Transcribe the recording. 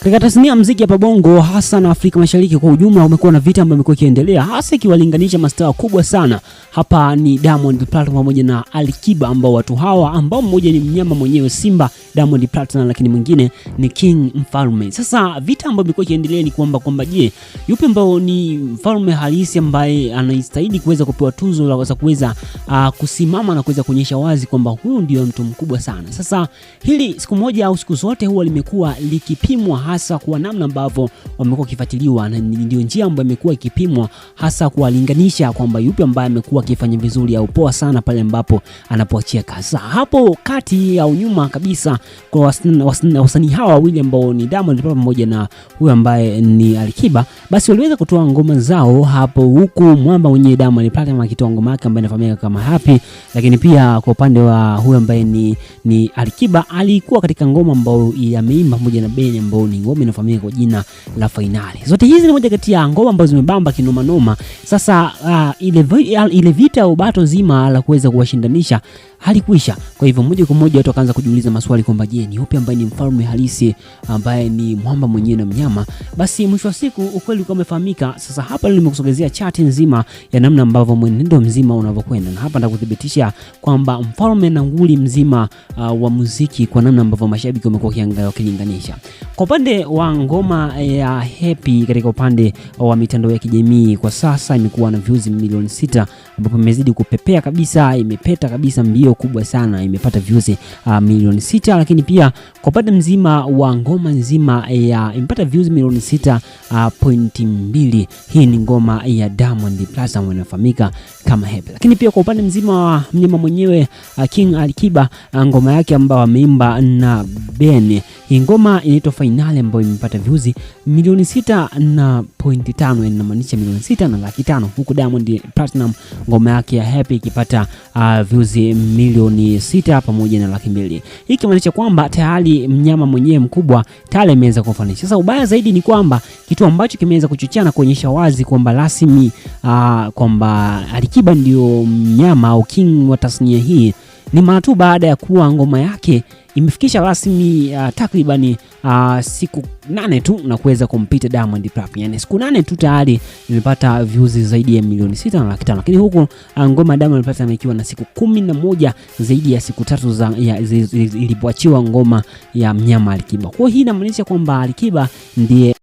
Katika tasnia ya muziki hapa Bongo hasa na Afrika Mashariki kwa ujumla umekuwa na vita ambavyo imekuwa ikiendelea hasa ikiwalinganisha mastaa kubwa sana. Hapa ni Diamond Platnumz pamoja na Alikiba ambao watu hawa ambao mmoja ni mnyama mwenyewe Simba Diamond Platnumz lakini mwingine ni King Mfalme. Sasa vita ambavyo imekuwa ikiendelea ni kwamba je, yupi ambao ni mfalme halisi ambaye anastahili kuweza kupewa tuzo la kuweza kusimama na kuweza kuonyesha wazi kwamba huyu ndio mtu mkubwa sana. Sasa hili siku moja au siku zote huwa limekuwa likipimwa hasa kwa namna ambavyo wamekuwa kifuatiliwa, na ndio njia ambayo imekuwa ikipimwa hasa kuwalinganisha kwamba yupi ambaye amekuwa akifanya vizuri au poa sana pale ambapo anapoachia kazi. Hapo kati au nyuma kabisa kwa wasanii hawa wawili ambao ni Diamond pamoja na huyu ambaye ni Alikiba, basi waliweza kutoa ngoma zao hapo, huku mwamba mwenyewe Diamond Platnumz akitoa ngoma yake ambayo inafahamika kama Happy, lakini pia kwa upande wa huyu ambaye ni Alikiba alikuwa katika ngoma ambayo ameimba pamoja na Ben ambao ni ngoma inafahamika kwa jina la Finali. Zote hizi ni moja kati ya ngoma ambazo zimebamba kinoma noma. Sasa ile vita au bato zima la kuweza kuwashindanisha halikuisha. Kwa hivyo moja kwa moja watu wakaanza kujiuliza maswali kwamba je, ni yupi ambaye ni mfalme halisi ambaye ni mwamba mwenyewe na mnyama? Basi mwisho wa siku ukweli ukawa umefahamika. Sasa hapa nimekusogezea chati nzima ya namna ambavyo mwenendo mzima unavyokwenda, na hapa ndakuthibitisha kwamba mfalme na nguli mzima wa muziki kwa namna ambavyo mashabiki wamekuwa wakilinganisha. Kwa upande wa ngoma ya Happy katika upande wa mitandao ya kijamii kwa sasa imekuwa na views milioni 6 ambapo imezidi kupepea kabisa, imepeta kabisa mbio kubwa sana, imepata views milioni 6. Lakini pia kwa upande mzima wa ngoma nzima imepata views milioni 6.2. Hii ni ngoma ya Diamond Platnumz inafahamika kama Happy. Lakini pia kwa upande mzima wa mnyama mwenyewe King Alikiba, ngoma yake ambayo ameimba na Ben, hii ngoma inaitwa Finali ambayo imepata views milioni 6.5, inamaanisha milioni 6.5, huku Diamond Platnumz ngoma yake ya Happy ikipata views milioni 6 pamoja na 200,000. Hii kimaanisha kwamba tayari mnyama mwenyewe mkubwa tayari ameweza kufanisha. Sasa ubaya zaidi ni kwamba kitu ambacho kimeweza kuchochea na kuonyesha wazi kwamba rasmi kwamba Alikiba ndio mnyama au king wa tasnia hii ni mara tu baada ya kuwa ngoma yake imefikisha rasmi takriban siku 8 tu na kuweza kumpita Diamond Platnumz. Yani siku 8 tu tayari imepata views zaidi ya milioni 6.5. Lakini huku ngoma Diamond Platnumz ikiwa na siku 11 zaidi ya siku 3 ilipoachiwa ngoma ya mnyama Alikiba. Kwa hiyo hii inamaanisha kwamba Alikiba ndiye